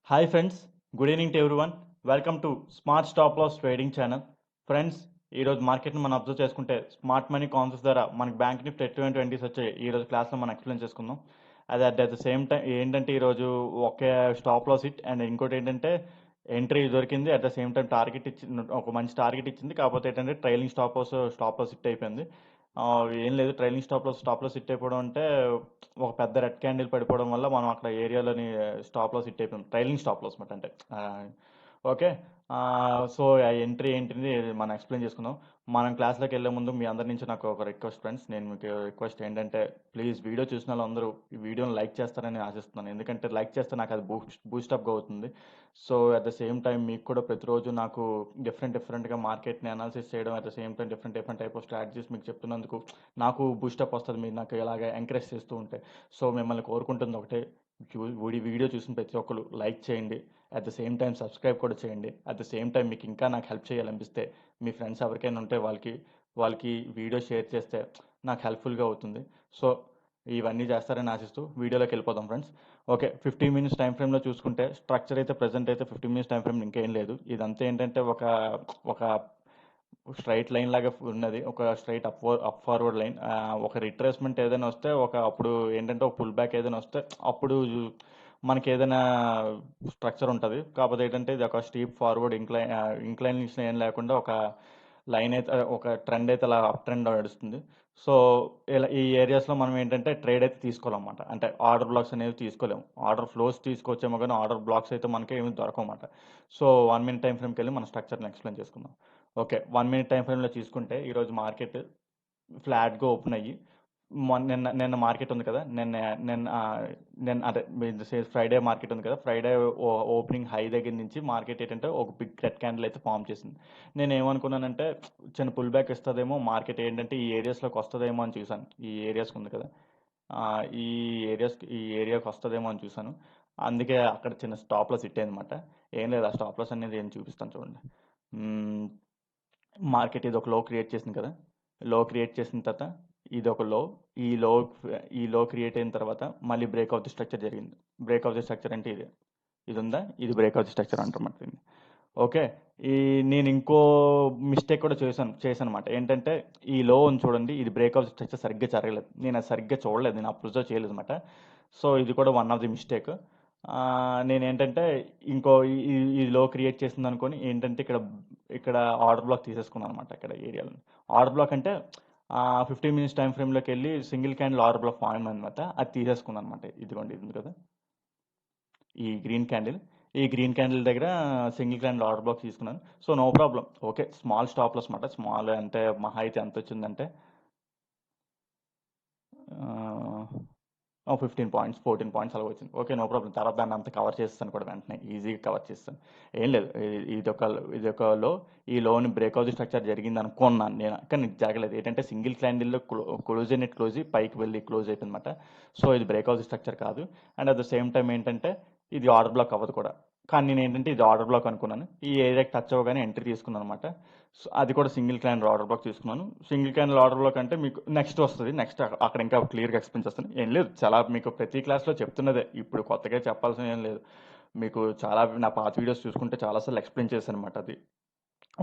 Hi friends, good evening to everyone. Welcome to smart stop loss trading channel. Friends, ఈరోజు మార్కెట్ని మనం observe చేసుకుంటే smart money concepts ద్వారా మనకి బ్యాంక్ నిఫ్టీ 2020 వచ్చాయి. ఈరోజు క్లాస్లో మనం ఎక్స్ప్లెయిన్ చేసుకుందాం. అది అట్ ద సేమ్ టైం ఏంటంటే ఈరోజు ఒకే స్టాప్ లాస్ హిట్ అండ్ ఇంకోటి ఏంటంటే ఎంట్రీ దొరికింది. At the same time target ఇచ్చింది, ఒక మంచి టార్గెట్ ఇచ్చింది. కాకపోతే ఏంటంటే ట్రైలింగ్ స్టాప్ లాస్ హిట్ అయిపోయింది. ఏం లేదు, ట్రైలింగ్ స్టాప్ లాస్ హిట్ అయిపోవడం అంటే ఒక పెద్ద రెడ్ క్యాండిల్ పడిపోవడం వల్ల మనం అక్కడ ఏరియాలోని స్టాప్ లాస్ హిట్ అయిపోయింది. ట్రైలింగ్ స్టాప్ లాస్ మాట అంటే ఓకే. సో ఆ ఎంట్రీ ఏంటిది మనం ఎక్స్ప్లెయిన్ చేసుకుందాం. మనం క్లాస్లోకి వెళ్ళే ముందు మీ అందరి నుంచి నాకు ఒక రిక్వెస్ట్ ఫ్రెండ్స్. నేను మీకు రిక్వెస్ట్ ఏంటంటే ప్లీజ్ వీడియో చూసిన వాళ్ళందరూ ఈ వీడియోని లైక్ చేస్తారని ఆశిస్తున్నాను. ఎందుకంటే లైక్ చేస్తే నాకు అది బూస్టప్గా అవుతుంది. So at the same time మీకు కూడా ప్రతిరోజు నాకు డిఫరెంట్గా మార్కెట్ని అనాలిసిస్ చేయడం, at the same time different type of strategies మీకు చెప్తున్నందుకు నాకు బూస్టప్ వస్తుంది. మీరు నాకు ఇలాగ ఎంకరేజ్ చేస్తూ ఉంటే. సో మిమ్మల్ని కోరుకుంటుంది ఒకటే, వీడియో చూసిన ప్రతి ఒక్కరు లైక్ చేయండి. At the same time subscribe కూడా చేయండి. అట్ ద సేమ్ టైం మీకు ఇంకా నాకు హెల్ప్ చేయాలనిపిస్తే మీ ఫ్రెండ్స్ ఎవరికైనా ఉంటే వాళ్ళకి వీడియో షేర్ చేస్తే నాకు హెల్ప్ఫుల్గా అవుతుంది. సో ఇవన్నీ చేస్తారని ఆశిస్తూ వీడియోలోకి వెళ్ళిపోదాం ఫ్రెండ్స్. ఓకే, 15 మినిట్స్ టైం ఫ్రేమ్లో చూసుకుంటే స్ట్రక్చర్ అయితే ప్రజెంట్ అయితే 15 మినిట్స్ టైం ఫ్రేమ్ ఇంకేం లేదు. ఇదంతా ఏంటంటే ఒక స్ట్రైట్ లైన్ లాగా ఉన్నది, ఒక స్ట్రైట్ అప్ ఫార్వర్డ్ లైన్. ఒక రిట్రేస్మెంట్ ఏదైనా వస్తే అప్పుడు ఏంటంటే ఒక పుల్ బ్యాక్ ఏదైనా వస్తే అప్పుడు మనకి ఏదైనా స్ట్రక్చర్ ఉంటుంది. కాకపోతే ఏంటంటే ఇది ఒక స్టీప్ ఫార్వర్డ్ ఇంక్లైనేషన్ ఏం లేకుండా ఒక లైన్ అయితే, ఒక ట్రెండ్ అయితే అలా అప్ ట్రెండ్ నడుస్తుంది. సో ఇలా ఈ ఏరియాస్లో మనం ఏంటంటే ట్రేడ్ అయితే తీసుకోవాలన్నమాట. అంటే ఆర్డర్ బ్లాక్స్ అనేవి తీసుకోలేము. ఆర్డర్ ఫ్లోస్ తీసుకోవచ్చేమో కానీ ఆర్డర్ బ్లాక్స్ అయితే మనకి ఏమి దొరకమాట. సో 1 మినిట్ టైం ఫ్రేమ్కి వెళ్ళి మన స్ట్రక్చర్ని ఎక్స్ప్లెయిన్ చేసుకుందాం. ఓకే, 1 మినిట్ టైం ఫ్రేమ్లో తీసుకుంటే ఈరోజు మార్కెట్ ఫ్లాట్గా ఓపెన్ అయ్యి నిన్న మార్కెట్ ఉంది కదా, నిన్న అదే ఫ్రైడే మార్కెట్ ఉంది కదా, ఫ్రైడే ఓపెనింగ్ హై దగ్గర నుంచి మార్కెట్ ఏంటంటే ఒక బిగ్ రెడ్ క్యాండిల్ అయితే ఫామ్ చేసింది. నేను ఏమనుకున్నానంటే చిన్న పుల్ బ్యాక్ ఇస్తుందేమో, మార్కెట్ ఏంటంటే ఈ ఏరియాస్లోకి వస్తుందేమో అని చూసాను. ఈ ఏరియాస్కి ఉంది కదా, ఈ ఈ ఏరియాకి వస్తుందేమో అని చూసాను. అందుకే అక్కడ చిన్న స్టాప్ లాస్ హిట్ అయిందన్నమాట. ఏం లేదు, ఆ స్టాప్ లాస్ అనేది ఏం చూపిస్తాను చూడండి. మార్కెట్ ఇది ఒక లో క్రియేట్ చేసింది కదా, లో క్రియేట్ చేసిన తర్వాత ఇది ఒక లో, ఈ లో ఈ లో క్రియేట్ అయిన తర్వాత మళ్ళీ బ్రేక్ ఆఫ్ ది స్ట్రక్చర్ జరిగింది. బ్రేక్ ఆఫ్ ది స్ట్రక్చర్ అంటే ఇది ఉందా, ఇది బ్రేక్ ఆఫ్ ది స్ట్రక్చర్ అంటారన్నమాట. ఓకే, నేను ఇంకో మిస్టేక్ కూడా చేశాను అనమాట. ఏంటంటే ఈ లో ఉంది చూడండి, ఇది బ్రేక్ ఆఫ్ ది స్ట్రక్చర్ సరిగ్గా జరగలేదు. నేను అది సరిగ్గా చూడలేదు, నేను అబ్జర్వ్ చేయలేదు అనమాట. సో ఇది కూడా వన్ ఆఫ్ ది మిస్టేక్. నేనేంటంటే ఇంకో ఈ లో క్రియేట్ చేసింది అనుకొని ఏంటంటే ఇక్కడ ఆర్డర్ బ్లాక్ తీసేసుకున్నాను అనమాట. ఇక్కడ ఏరియాలో ఆర్డర్ బ్లాక్ అంటే 15 మినిట్స్ టైం ఫ్రేమ్లోకి వెళ్ళి single candle order block form అనమాట. అది తీసేసుకున్నాను అనమాట. ఇదిగోండి, ఇది ఉంది కదా, ఈ గ్రీన్ క్యాండిల్ దగ్గర సింగిల్ క్యాండిల్ ఆర్డర్ బ్లాక్ తీసుకున్నాను. So no problem. Okay, small stop loss అనమాట. స్మాల్ అంటే మహా అయితే ఎంత వచ్చిందంటే 15 పాయింట్స్ 14 పాయింట్స్ అలా వచ్చింది. Okay, no problem. తర్వాత దాన్ని అంతా కవర్ చేస్తాను కూడా, వెంటనే ఈజీగా కవర్ చేస్తాను. ఏం లేదు, ఇది ఒక లో, ఈ లోని బ్రేక్ ఆఫ్ ది స్ట్రక్చర్ జరిగింది అనుకున్నాను నేను, కానీ జరగలేదు. ఏంటంటే సింగిల్ క్యాండిల్లో క్లోజ్ పైకి వెళ్ళి క్లోజ్ అయిపోయిందన్నమాట. సో ఇది బ్రేక్ ఆఫ్ ది స్ట్రక్చర్ కాదు. And at the same time ఏంటంటే ఇది ఆర్డర్ బ్లాక్ అవ్వదు కూడా. కానీ నేను ఏంటంటే ఇది ఆర్డర్ బ్లాక్ అనుకున్నాను. ఈ ఏరియాకి టచ్ అవ్వగానే ఎంట్రీ తీసుకున్నాను అనమాట. సో అది కూడా సింగిల్ క్యాండిల్ ఆర్డర్ బ్లాక్ తీసుకున్నాను. సింగిల్ క్యాండిల్ ఆర్డర్ బ్లాక్ అంటే మీకు నెక్స్ట్ వస్తుంది. నెక్స్ట్ అక్కడ ఇంకా క్లియర్గా ఎక్స్ప్లెయిన్ చేస్తాను. ఏం లేదు, చాలా మీకు ప్రతి క్లాస్లో చెప్తున్నదే, ఇప్పుడు కొత్తగా చెప్పాల్సిన ఏం లేదు. మీకు చాలా నా పాత వీడియోస్ చూసుకుంటే చాలాసార్లు ఎక్స్ప్లెయిన్ చేశాను అనమాట అది.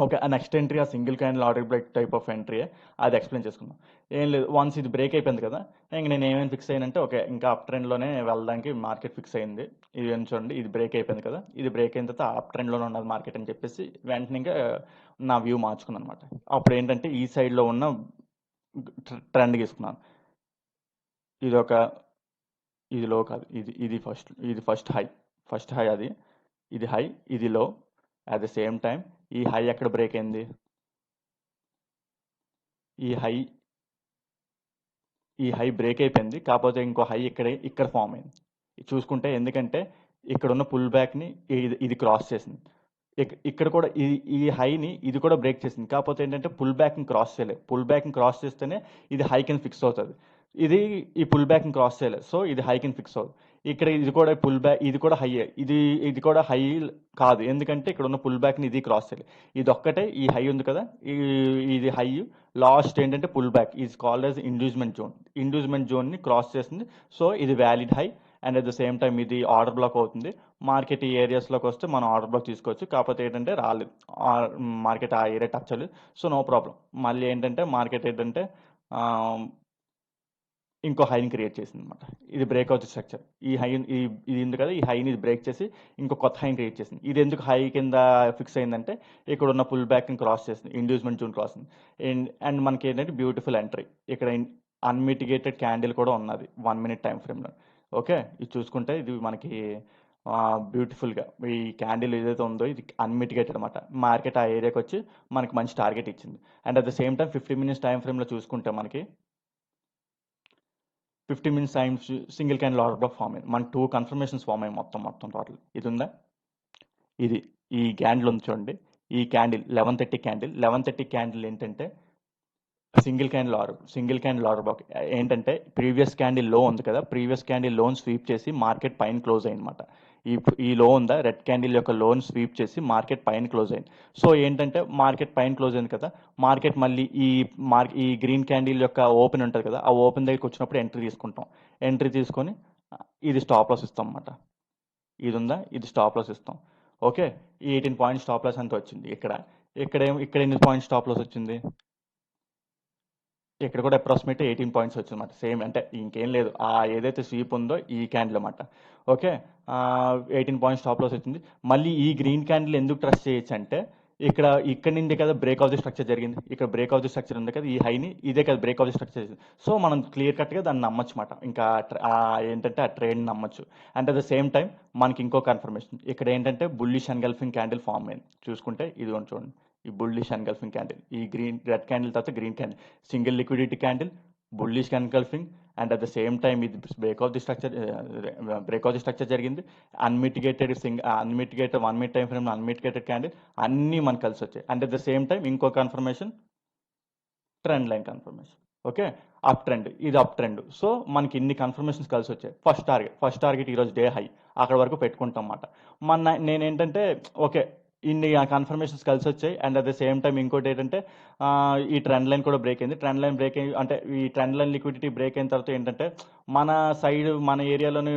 ఓకే, ఆ నెక్స్ట్ ఎంట్రీ ఆ single candle order break type of entry, అది ఎక్స్ప్లెయిన్ చేసుకుందాం. ఏం లేదు, వన్స్ ఇది బ్రేక్ అయిపోయింది కదా, ఇంక నేను ఏమేమి ఫిక్స్ అయ్యానంటే ఓకే, ఇంకా అప్ ట్రెండ్లోనే వెళ్ళడానికి మార్కెట్ ఫిక్స్ అయింది. ఇది చూడండి, ఇది బ్రేక్ అయిపోయింది కదా, ఇది బ్రేక్ అయిన తర్వాత అప్ ట్రెండ్లోనే ఉన్నది మార్కెట్ అని చెప్పేసి వెంటనే ఇంకా నా వ్యూ మార్చుకున్నాను అనమాట. అప్పుడు ఏంటంటే ఈ సైడ్లో ఉన్న ట్రెండ్ తీసుకున్నాను. ఇది లో కాదు, ఇది ఫస్ట్ హై అది, ఇది హై, ఇది లో. అట్ ద సేమ్ టైం ఈ హై ఎక్కడ బ్రేక్ అయింది, ఈ హై బ్రేక్ అయిపోయింది. కాకపోతే ఇంకో హై ఇక్కడ ఫామ్ అయింది చూసుకుంటే. ఎందుకంటే ఇక్కడ ఉన్న పుల్ బ్యాక్ని ఇది క్రాస్ చేసింది. ఇక్కడ కూడా ఈ హైని ఇది కూడా బ్రేక్ చేసింది. కాకపోతే ఏంటంటే పుల్ బ్యాక్ని క్రాస్ చేయలేదు. పుల్ బ్యాక్ని క్రాస్ చేస్తేనే ఇది హై కింద ఫిక్స్ అవుతుంది. ఈ పుల్ బ్యాక్ని క్రాస్ చేయలేదు, సో ఇది హై కింద ఫిక్స్ అవుతుంది. ఇక్కడ ఇది కూడా పుల్ బ్యాక్, ఇది కూడా హై, ఇది కూడా హై కాదు. ఎందుకంటే ఇక్కడ ఉన్న పుల్ బ్యాక్ని ఇది క్రాస్ చేయలేదు. ఇది ఒక్కటే ఈ హై ఉంది కదా, ఇది హై. లాస్ట్ ఏంటంటే pull back is called as inducement zone. Inducement జోన్ని క్రాస్ చేసింది. సో ఇది valid high. And at the same time ఇది ఆర్డర్ బ్లాక్ అవుతుంది. మార్కెట్ ఈ ఏరియాస్లోకి వస్తే మనం ఆర్డర్ బ్లాక్ తీసుకోవచ్చు. కాకపోతే ఏంటంటే రాలేదు, మార్కెట్ ఆ ఏరియా టచ్ అవ్వలేదు. So no problem. మళ్ళీ ఏంటంటే మార్కెట్ ఏంటంటే ఆ, ఇంకో హైని క్రియేట్ చేసింది అనమాట. ఇది బ్రేక్ అవుతుంది స్ట్రక్చర్. ఈ హై ఇది ఉంది కదా, ఈ హైని ఇది బ్రేక్ చేసి ఇంకో కొత్త హైని క్రియేట్ చేసింది. ఇది ఎందుకు హై కింద ఫిక్స్ అయిందంటే ఇక్కడ ఉన్న పుల్ బ్యాక్ని క్రాస్ చేసింది, ఇండ్యూస్మెంట్ జోన్ క్రాస్. అండ్ మనకి ఏంటంటే బ్యూటిఫుల్ ఎంట్రీ ఇక్కడ అన్మిటిగేటెడ్ క్యాండిల్ కూడా ఉన్నది 1 minute టైం ఫ్రేమ్లో. ఓకే, ఇది చూసుకుంటే ఇది మనకి బ్యూటిఫుల్గా ఈ క్యాండిల్ ఏదైతే ఉందో ఇది అన్మిటిగేటెడ్ అనమాట. మార్కెట్ ఆ ఏరియాకి వచ్చి మనకి మంచి టార్గెట్ ఇచ్చింది. And at the same time 50 minutes time ఫ్రేమ్లో చూసుకుంటే మనకి 50 minutes time single candle order block form అయింది. మన 2 కన్ఫర్మేషన్స్ ఫామ్ అయ్యి మొత్తం టోటల్. ఇది ఉందా, ఇది ఈ క్యాండిల్ ఉంది చూడండి. ఈ క్యాండిల్ 11:30 క్యాండిల్ ఏంటంటే సింగిల్ క్యాండిల్ ఆర్డర్ బ్లాక్. ఏంటంటే ప్రీవియస్ క్యాండిల్ లో ఉంది కదా, ప్రీవియస్ క్యాండిల్ లోన్ స్వీప్ చేసి మార్కెట్ పైన క్లోజ్ అయిందన్నమాట. ఈ లో ఉందా, రెడ్ క్యాండిల్ యొక్క లోన్ స్వీప్ చేసి మార్కెట్ పైన క్లోజ్ అయింది. సో ఏంటంటే మార్కెట్ పైన క్లోజ్ అయింది కదా, మార్కెట్ మళ్ళీ ఈ గ్రీన్ క్యాండిల్ యొక్క ఓపెన్ ఉంటుంది కదా, ఆ ఓపెన్ దగ్గరికి వచ్చినప్పుడు ఎంట్రీ తీసుకొని ఇది స్టాప్ లాస్ ఇస్తాం అన్నమాట. ఇది ఉందా, ఇది స్టాప్ లాస్ ఇస్తాం. ఓకే, ఈ 18 పాయింట్ స్టాప్ లాస్ అంతా వచ్చింది. ఇక్కడ ఎన్ని పాయింట్ స్టాప్ లాస్ వచ్చింది, ఇక్కడ కూడా అప్రాక్సిమేట్ 18 పాయింట్స్ వచ్చిందన్నమాట. సేమ్ అంటే ఇంకేం లేదు, ఆ ఏదైతే స్వీప్ ఉందో ఈ క్యాండిల్ అన్నమాట. ఓకే, 18 పాయింట్స్ స్టాప్ లాస్ వచ్చింది. మళ్ళీ ఈ గ్రీన్ క్యాండిల్ ఎందుకు ట్రస్ట్ చేయొచ్చు అంటే ఇక్కడ నుండి కదా బ్రేక్ ఆఫ్ ది స్ట్రక్చర్ జరిగింది. ఇక్కడ బ్రేక్ ఆఫ్ ది స్ట్రక్చర్ ఉంది కదా, ఈ హైని ఇదే కదా బ్రేక్ ఆఫ్ ది స్ట్రక్చర్ జరిగింది. సో మనం క్లియర్ కట్గా దాన్ని నమ్మచ్చు అనమాట. ఇంకా ఏంటంటే ఆ ట్రేడ్ని నమ్మచ్చు. And at the same time మనకి ఇంకో కన్ఫర్మేషన్ ఇక్కడ ఏంటంటే బుల్లిష్ ఎన్గల్ఫింగ్ క్యాండిల్ ఫామ్ అయింది. చూసుకుంటే ఇది చూడండి, ఈ బుల్లిష్ ఎన్గల్ఫింగ్ క్యాండిల్, ఈ రెడ్ క్యాండిల్ తర్వాత green candle, single liquidity candle, bullish engulfing. And at the same time ఇది బ్రేక్ ఆఫ్ ది స్ట్రక్చర్ జరిగింది. Unmitigated 1 minute time frame unmitigated candle, అన్నీ మనకు కలిసి వచ్చాయి. And at the same time ఇంకో confirmation trend line confirmation. Okay, up trend, ఇది up trend. So మనకి ఇన్ని కన్ఫర్మేషన్స్ కలిసి వచ్చాయి. ఫస్ట్ టార్గెట్ ఈరోజు డే హై అక్కడ వరకు పెట్టుకుంటాం అన్నమాట. నేనేంటంటే ఓకే, ఇన్ని కన్ఫర్మేషన్స్ కలిసి వచ్చాయి. And at the same time ఇంకోటి ఏంటంటే ఈ ట్రెండ్ లైన్ కూడా బ్రేక్ అయింది. ట్రెండ్ లైన్ బ్రేక్ అయ్యి అంటే ఈ ట్రెండ్ లైన్ లిక్విడిటీ బ్రేక్ అయిన తర్వాత ఏంటంటే మన ఏరియాలోని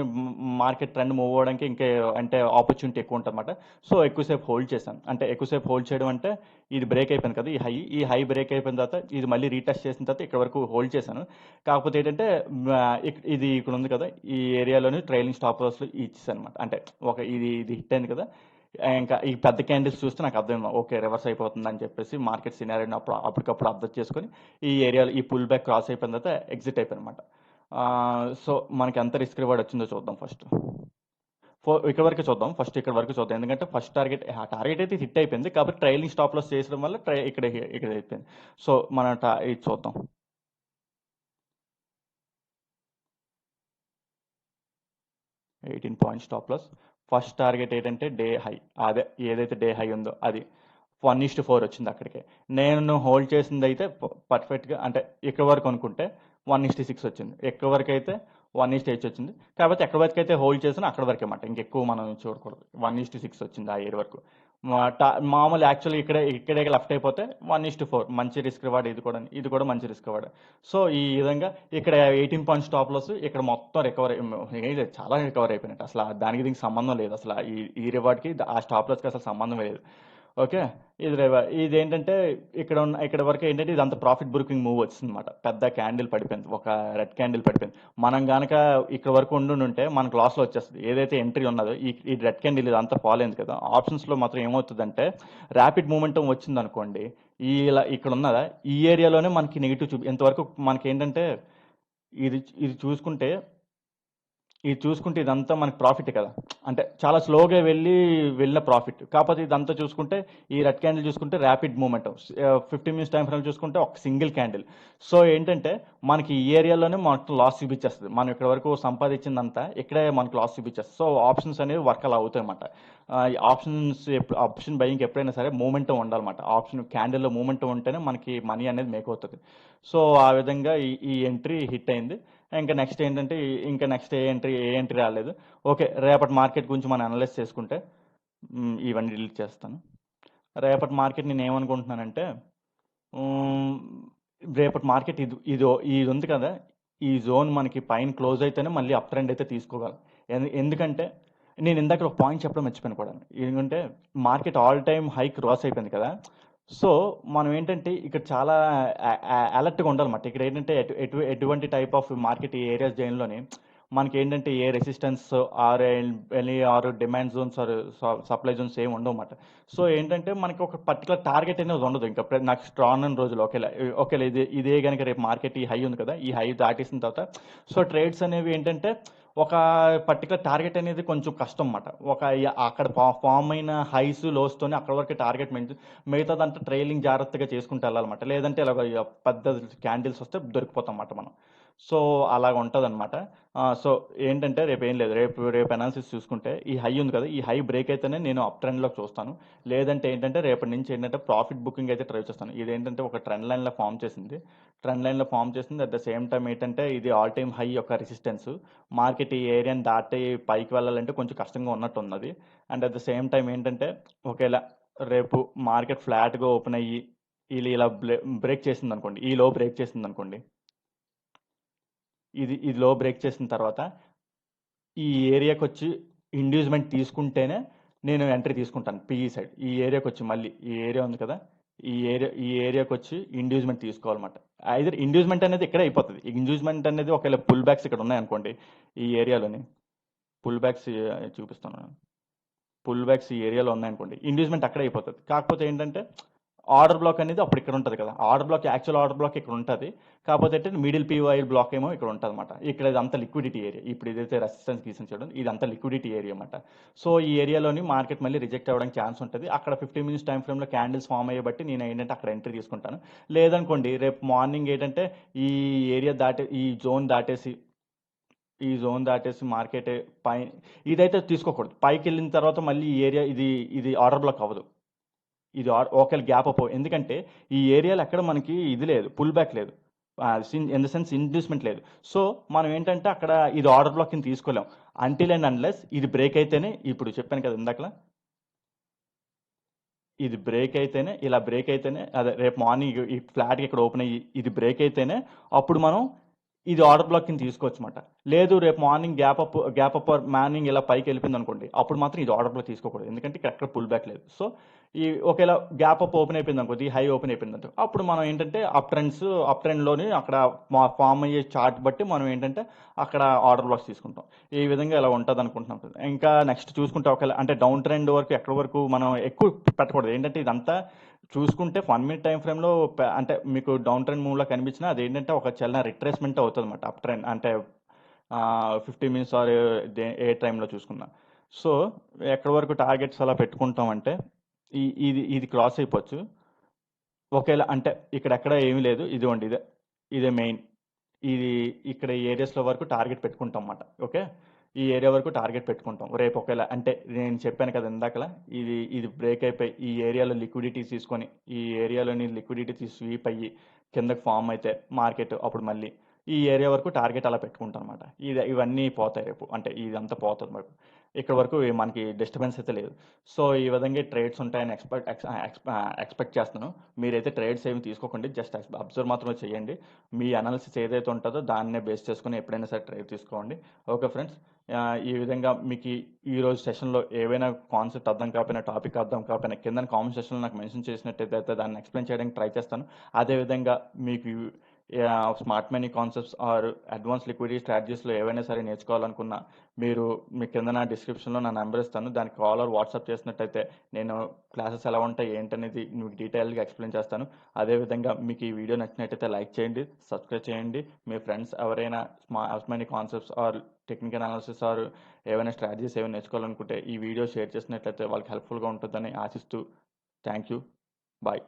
మార్కెట్ ట్రెండ్ మూవ్ అవ్వడానికి ఇంకా అంటే ఆపర్చునిటీ ఎక్కువ ఉంటుంది అన్నమాట. సో ఎక్కువసేపు హోల్డ్ చేశాను. అంటే ఎక్కువసేపు హోల్డ్ చేయడం అంటే ఇది బ్రేక్ అయిపోయింది కదా, ఈ హై బ్రేక్ అయిపోయిన తర్వాత ఇది మళ్ళీ రీటెస్ట్ చేసిన తర్వాత ఇక్కడ వరకు హోల్డ్ చేశాను. కాకపోతే ఏంటంటే ఇది ఇక్కడ ఉంది కదా, ఈ ఏరియాలోని ట్రైలింగ్ స్టాప్ లాస్లో ఇచ్చేసాను అనమాట. అంటే ఇది హిట్ అయింది కదా, ఇంకా ఈ పెద్ద క్యాండిల్స్ చూస్తే నాకు అర్థం ఓకే రివర్స్ అయిపోతుంది అని చెప్పేసి మార్కెట్ సినారియోని అప్పటికప్పుడు అర్థం చేసుకొని ఈ ఏరియాలో ఈ పుల్ బ్యాక్ క్రాస్ అయిపోయిన తర్వాత ఎగ్జిట్ అయిపోయింది అనమాట. సో మనకి ఎంత రిస్క్ రివార్డ్ వచ్చిందో చూద్దాం ఫస్ట్. ఇక్కడ వరకు చూద్దాం. ఎందుకంటే ఫస్ట్ టార్గెట్ అయితే హిట్ అయిపోయింది, కాబట్టి ట్రైలింగ్ స్టాప్ లాస్ చేసడం వల్ల ఇక్కడ అయిపోయింది. సో మన ఇది చూద్దాం. Eighteen point stop loss. First target ఏంటంటే డే హై, అదే ఏదైతే డే హై ఉందో అది 1:4 వచ్చింది అక్కడికే. నేను హోల్డ్ చేసింది అయితే పర్ఫెక్ట్గా అంటే ఇక్కడ వరకు అనుకుంటే 1:6 వచ్చింది. ఎక్కడి వరకు అయితే 1:8 వచ్చింది. కాబట్టి ఎక్కడి వరకు అయితే హోల్డ్ చేసినా అక్కడ వరకే అన్నమాట, ఇంకెక్కువ మనం చూడకూడదు. 1:6 వచ్చింది ఆ ఇయర్ వరకు. మామూలు యాక్చువల్లీ ఇక్కడే లెఫ్ట్ అయిపోతే 1:4 మంచి రిస్క్ రివార్డ్. ఇది కూడా మంచి రిస్క్ రివార్డ్. సో ఈ విధంగా ఇక్కడ 18 పాయింట్ స్టాప్ లాస్ ఇక్కడ మొత్తం చాలా రికవర్ అయిపోయినట్టు. అసలు దానికి దీనికి సంబంధం లేదు. అసలు ఈ రివార్డ్కి ఆ స్టాప్ లాస్కి అసలు సంబంధం లేదు. ఓకే, ఇదేంటంటే ఇక్కడ వరకు ఏంటంటే ఇది అంత ప్రాఫిట్ బుకింగ్ మూవ్ వచ్చింది అనమాట. పెద్ద క్యాండిల్ పడిపోయింది, ఒక రెడ్ క్యాండిల్ పడిపోయింది. మనం కనుక ఇక్కడ వరకు ఉంటే మనకు లాస్లో వచ్చేస్తుంది. ఏదైతే ఎంట్రీ ఉన్నదో ఈ రెడ్ క్యాండిల్ ఇదంతా ఫాలో అయింది కదా, ఆప్షన్స్లో మాత్రం ఏమవుతుందంటే ర్యాపిడ్ మూమెంటం వచ్చింది అనుకోండి, ఇలా ఇక్కడ ఉన్నదా ఈ ఏరియాలోనే మనకి నెగిటివ్ ఇంతవరకు మనకి ఏంటంటే ఇది చూసుకుంటే ఇదంతా మనకి ప్రాఫిట్ కదా, అంటే చాలా స్లోగా వెళ్ళిన ప్రాఫిట్. కాకపోతే ఇదంతా చూసుకుంటే ఈ రెడ్ క్యాండిల్ చూసుకుంటే rapid moment 15 minutes time frame చూసుకుంటే ఒక సింగిల్ క్యాండిల్. సో ఏంటంటే మనకి ఈ ఏరియాలోనే మనకు లాస్ చూపించేస్తుంది. మనం ఇక్కడ వరకు సంపాదించిందంతా ఇక్కడే మనకు లాస్ చూపించేస్తుంది. సో ఆప్షన్స్ అనేవి వర్క్ అలా అవుతాయి అన్నమాట. ఆప్షన్ బయింగ్ ఎప్పుడైనా సరే మూమెంటం ఉండాలన్నమాట. ఆప్షన్ క్యాండిల్లో మూమెంటం ఉంటేనే మనకి మనీ అనేది మేక్ అవుతుంది. సో ఆ విధంగా ఈ ఎంట్రీ హిట్ అయింది. ఇంకా నెక్స్ట్ ఏంటంటే ఏ ఎంట్రీ రాలేదు. ఓకే, రేపటి మార్కెట్ గురించి మనం అనలైజ్ చేసుకుంటే ఇవన్నీ డిలీట్ చేస్తాను. రేపటి మార్కెట్ నేను ఏమనుకుంటున్నానంటే రేపటి మార్కెట్ ఇది ఉంది కదా, ఈ జోన్ మనకి పైన క్లోజ్ అయితేనే మళ్ళీ అప్ ట్రెండ్ అయితే తీసుకోగలం. ఎందుకంటే నేను ఇందాక ఒక పాయింట్ చెప్పడం మర్చిపోయాను కూడా. ఎందుకంటే market all time high cross అయిపోయింది కదా! సో, మనం ఏంటంటే ఇక్కడ చాలా అలర్ట్‌గా ఉండాలన్నమాట. ఇక్కడ ఏంటంటే ఎటువంటి టైప్ ఆఫ్ మార్కెట్ ఈ ఏరియాస్ జోన్‌లోని మనకేంటంటే ఏ resistance or demand zones or supply zones ఏమి ఉండవన్నమాట. సో, ఏంటంటే మనకి ఒక పర్టికులర్ టార్గెట్ అనేది ఉండదు. ఇంకా నెక్స్ట్ రానున్న రోజుల్లో ఒకేళ ఇదే గనుక రేపు మార్కెట్ ఈ హై ఉంది కదా! ఈ హై దాటేసిన తర్వాత సో, ట్రేడ్స్ అనేవి ఏంటంటే ఒక పర్టికులర్ టార్గెట్ అనేది కొంచెం కష్టం అన్నమాట. అక్కడ ఫార్మ్ అయిన హైస్, లోస్‌తోని అక్కడి వరకే టార్గెట్ మిగతాదంతా ట్రైలింగ్ జాగ్రత్తగా చేసుకుంటూ వెళ్ళాలన్నమాట. లేదంటే ఇలాగ పెద్ద క్యాండిల్స్ వస్తే దొరికిపోతామన్నమాట మనం. సో, అలాగ ఉంటదన్నమాట. సో, ఏంటంటే రేపేం లేదు. రేపు అనాలిసిస్ చూసుకుంటే ఈ హై ఉంది కదా! ఈ హై బ్రేక్ అయితేనే నేను అప్ ట్రెండ్‌లోకి చూస్తాను. లేదంటే ఏంటంటే రేపటి నుంచి ఏంటంటే ప్రాఫిట్ బుకింగ్ అయితే ట్రై చేస్తాను. ఇదేంటంటే ఒక ట్రెండ్ లైన్‌లో ఫార్మ్ చేసింది. అట్ ద సేమ్ టైమ్ ఏంటంటే ఇది ఆల్ టైమ్ హై యొక్క రెసిస్టెన్స్. మార్కెట్ ఈ ఏరియాని దాటి పైకి వెళ్ళాలంటే కొంచెం కష్టంగా ఉన్నట్టున్నది. And at the same time ఏంటంటే ఒకేళ రేపు మార్కెట్ ఫ్లాట్‌గా ఓపెన్ అయ్యి ఇలా బ్రేక్ చేసిందనుకోండి. ఈ లో బ్రేక్ చేసిందనుకోండి. ఇది లో బ్రేక్ చేసిన తర్వాత ఈ ఏరియాకొచ్చి ఇండ్యూస్మెంట్ తీసుకుంటేనే నేను ఎంట్రీ తీసుకుంటాను పిఈ సైడ్. ఈ ఏరియాకొచ్చి మళ్ళీ ఈ ఏరియా ఉంది కదా! ఈ ఏరియాకొచ్చి ఇండ్యూస్మెంట్ తీసుకోవాలన్నమాట. ఐదర్ ఇండ్యూస్మెంట్ అనేది ఇక్కడే అయిపోతది. ఇండ్యూస్మెంట్ అనేది ఒకవేళ పుల్ బ్యాక్స్ ఇక్కడ ఉన్నాయనుకోండి ఈ ఏరియాలోని. పుల్ బ్యాక్స్ చూపిస్తాను. పుల్ బ్యాక్స్ ఈ ఏరియాలో ఉన్నాయనుకోండి. ఇండ్యూస్మెంట్ అక్కడే అయిపోతది. కాకపోతే ఏంటంటే ఆర్డర్ బ్లాక్ అనేది అప్పుడు ఇక్కడ ఉంటది కదా! యాక్చువల్ ఆర్డర్ బ్లాక్ ఇక్కడ ఉంటది. కాకపోతే ఏంటంటే మిడిల్ పీవై బ్లాక్ ఏమో ఇక్కడ ఉంటదన్నమాట. ఇక్కడ ఇదంతా లిక్విడిటీ ఏరియా. ఇప్పుడు ఏదైతే రెసిస్టెన్స్ గీసించాడో ఇదంతా లిక్విడిటీ ఏరియా అన్నమాట. సో, ఈ ఏరియాలోని మార్కెట్ మళ్ళీ రిజెక్ట్ అవ్వడానికి ఛాన్స్ ఉంటది. అక్కడ 15 మినిట్స్ టైమ్ ఫ్రేమ్‌లో క్యాండిల్స్ ఫార్మ్ అయ్యే బట్టి నేను ఏంటంటే అక్కడ ఎంట్రీ తీసుకుంటాను. లేదనుకోండి రేపు మార్నింగ్ ఏంటంటే ఈ ఏరియా ఈ జోన్ దాటేసి మార్కెట్ ఇదైతే తీసుకోకూడదు. పైకెళ్ళిన తర్వాత మళ్ళీ ఈ ఏరియా ఇది ఆర్డర్ బ్లాక్ అవ్వదు. ఇది ఒకవేళ గ్యాప్ అప్ ఎందుకంటే ఈ ఏరియాలో ఎక్కడ మనకి ఇది లేదు, పుల్ బ్యాక్ లేదు. ఇన్ ద సెన్స్ ఇండ్యూస్మెంట్ లేదు. సో, మనం ఏంటంటే అక్కడ ఇది ఆర్డర్ బ్లాక్ కింద తీసుకోలేం. అంటిల్ అండ్ అన్లెస్ ఇది బ్రేక్ అయితేనే, ఇప్పుడు చెప్పాను కదా ఇందాకలా, ఇది బ్రేక్ అయితేనే, ఇలా బ్రేక్ అయితేనే, అదే రేపు మార్నింగ్ ఈ ఫ్లాట్‌గా ఇక్కడ ఓపెన్ అయ్యి ఇది బ్రేక్ అయితేనే అప్పుడు మనం ఇది ఆర్డర్ బ్లాక్ కింద తీసుకోవచ్చమాట. లేదు రేపు మార్నింగ్ గ్యాప్ అప్ మార్నింగ్ ఇలా పైకి వెళ్ళిపోయింది అనుకోండి, అప్పుడు మాత్రం ఇది ఆర్డర్ బ్లాక్ తీసుకోకూడదు. ఎందుకంటే ఇక్కడ ఎక్కడ పుల్ బ్యాక్ లేదు. సో, ఒకవేళ గ్యాప్ అప్ ఓపెన్ అయిపోయింది అనుకోండి, హై ఓపెన్ అయిపోయిందంట, అప్పుడు మనం ఏంటంటే అప్ ట్రెండ్‌లోని అక్కడ ఫార్మ్ అయ్యే చార్ట్ బట్టి మనం ఏంటంటే అక్కడ ఆర్డర్ బ్లాక్స్ తీసుకుంటాం. ఈ విధంగా ఇలా ఉంటదనుకుంటున్నాం. ఇంకా నెక్స్ట్ చూసుకుంటే ఒకవేళ అంటే డౌన్ ట్రెండ్ వరకు ఎక్కడి వరకు మనం ఎక్కువ పెట్టకూడదు. ఏంటంటే ఇదంతా చూసుకుంటే 1 మినిట్ టైమ్ ఫ్రేమ్‌లో అంటే మీకు డౌన్ ట్రెండ్ మూవ్‌లా కనిపించినా అదేంటంటే ఒక చిన్న రిట్రేస్‌మెంట్ అవుతదన్నమాట. అప్ ట్రెండ్ అంటే 15 మినిట్స్ ఆర్ ఏ టైమ్‌లో చూసుకున్నా. సో, ఎక్కడి వరకు టార్గెట్స్ అలా పెట్టుకుంటామంటే ఇది క్రాస్ అయిపోవచ్చు. ఒకేళ అంటే ఇక్కడెక్కడ ఏమీ లేదు. ఇదిగోండి ఇదే మెయిన్. ఇది ఇక్కడ ఈ ఏరియాస్‌లో వరకు టార్గెట్ పెట్టుకుంటాం మాట. ఓకే. ఈ ఏరియా వరకు టార్గెట్ పెట్టుకుంటాం. రేపు ఒకవేళ అంటే నేను చెప్పాను కదా ఇందాకల, ఇది బ్రేక్ అయిపోయి ఈ ఏరియాలో లిక్విడిటీస్ తీసుకొని, ఈ ఏరియాలోని లిక్విడిటీ స్వీప్ అయ్యి కిందకి ఫార్మ్ అయితే మార్కెట్ అప్పుడు మళ్ళీ ఈ ఏరియా వరకు టార్గెట్ అలా పెట్టుకుంటాం అనమాట. ఇవన్నీ పోతాయి రేపు. అంటే ఇదంతా పోతది మనకు. ఇక్కడ వరకు మనకి డిస్టర్బెన్స్ అయితే లేదు. సో, ఈ విధంగా ట్రేడ్స్ ఉంటాయని ఎక్స్‌పెక్ట్ చేస్తున్నాను. మీరైతే ట్రేడ్స్ ఏమి తీసుకోకండి. జస్ట్ అబ్జర్వ్ మాత్రమే చేయండి. మీ అనాలిసిస్ ఏదైతే ఉంటుందో దాన్నే బేస్ చేసుకొని ఎప్పుడైనా సరే ట్రేడ్ తీసుకోండి. Okay friends. ఈ విధంగా మీకు ఈరోజు సెషన్‌లో ఏవైనా కాన్సెప్ట్ అర్థం కాకపోయినా, టాపిక్ అర్థం కాకపోయినా కిందన కామెంట్ సెక్షన్‌లో నాకు మెన్షన్ చేసినట్టయితే దాన్ని ఎక్స్‌ప్లెయిన్ చేయడానికి ట్రై చేస్తాను. అదేవిధంగా మీకు smart money concepts or advance liquidity స్ట్రాటజీస్‌లో ఏవైనా సరే నేర్చుకోవాలనుకున్నా, మీ కిందన డిస్క్రిప్షన్‌లో నా నంబర్ ఇస్తాను. దానికి కాల్ ఆర్ వాట్సాప్ చేసినట్టయితే నేను క్లాసెస్ ఎలా ఉంటాయి, ఏంటనేది మీకు డీటెయిల్‌గా ఎక్స్‌ప్లెయిన్ చేస్తాను. అదేవిధంగా మీకు ఈ వీడియో నచ్చినట్టయితే లైక్ చేయండి, సబ్స్క్రైబ్ చేయండి. మీ ఫ్రెండ్స్ ఎవరైనా smart money concepts or technical analysis or ఏవైనా స్ట్రాటజీస్ ఏమైనా నేర్చుకోవాలనుకుంటే ఈ వీడియో షేర్ చేసినట్లయితే వాళ్ళకి హెల్ప్‌ఫుల్‌గా ఉంటుందని ఆశిస్తూ థ్యాంక్ యూ. బాయ్.